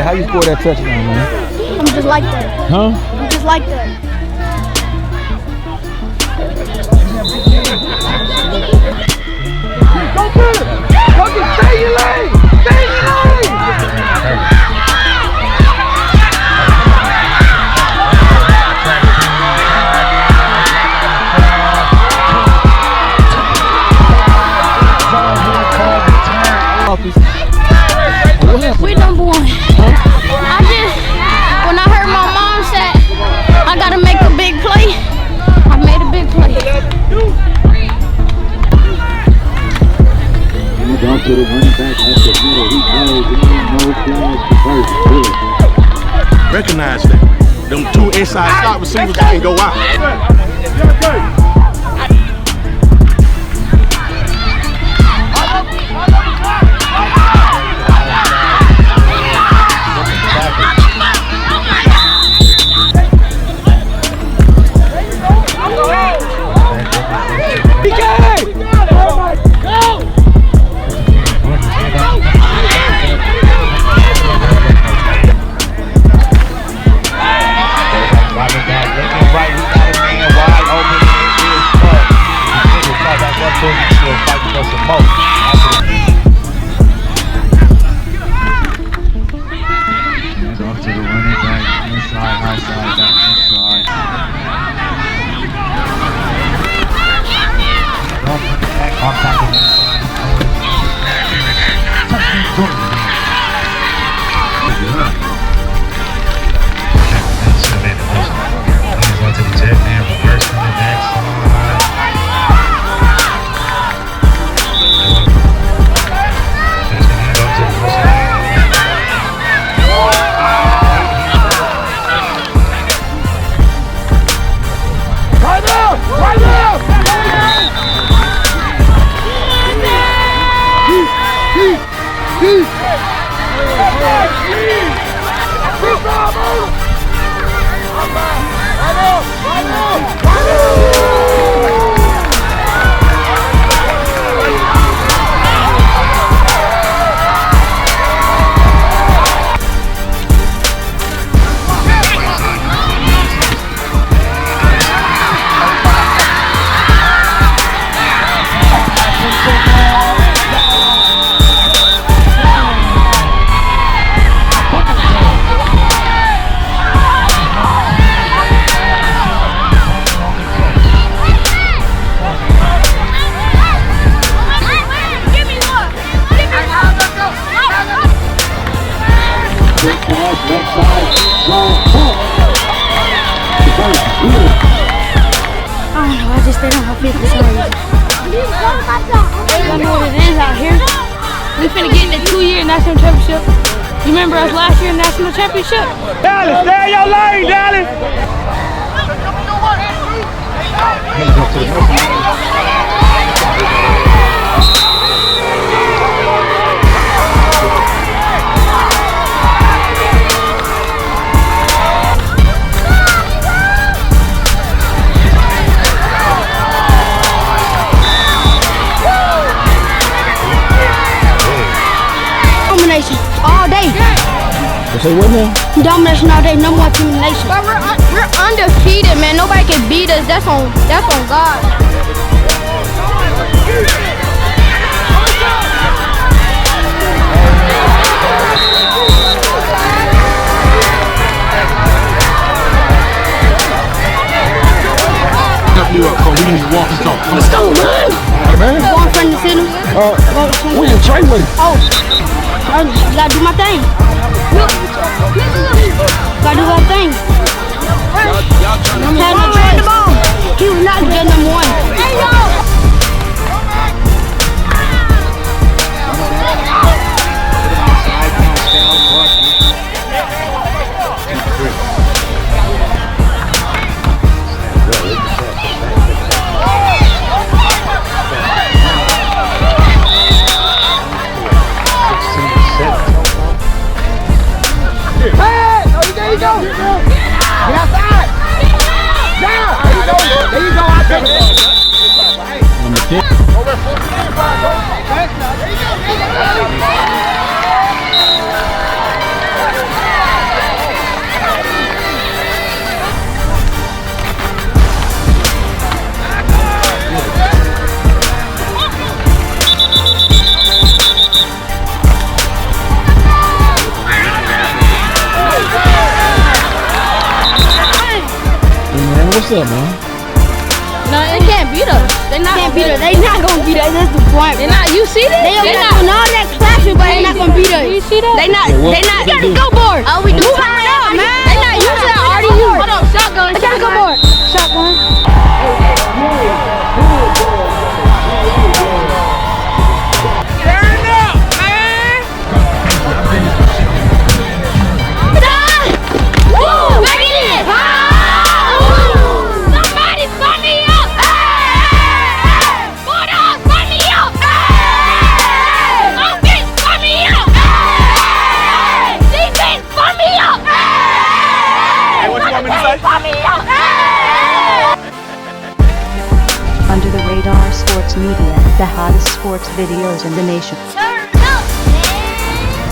How you score that touchdown, man? I'm just like that. Huh? I'm just like that. Go get it! Go get, stay in your lane! Stay in your lane! We number one. When I heard my mom say I gotta make a big play, I made a big play. Down to the running back at the middle. He goes in, no flags, the first. Recognize that. Them two inside slot receivers can go out. just stayed on her feet for some reason. Y'all know what it is out here. We finna get in the 2-year national championship. You remember us last year national championship? Dallas, stay in your lane, Dallas. Domination all day. Say what now? Domination all day. No more domination. But we're undefeated, man. Nobody can beat us. That's on God. You up, so we need to walk and talk. Let's go, man. Hey, man. Go in front of the center. We in trade with him. Oh, I gotta do my thing. Gotta do my thing. Had no choice. He was not good number one. Hey, yo! There you go. Get outside. Down. There you go. There you go. I take it. What's up, man? No, they can't beat us. They not gonna beat us. That's the point. They not. You see that? They doing all that clapping, but they not gonna beat us. You see that? They not. We got a go board. Oh, we do. Move out, man. They not using that already. Hold on, shotgun. I got a go board. Shotgun. Turn up, man. Woo! Back in. Somebody fund me up. Bulldogs, fund me up. Offense, fund me up. Defense, fund me up. Hey, what you want me to say? Fund me up. Under the Radar Sports Media, the hottest sports videos in the nation. Sir.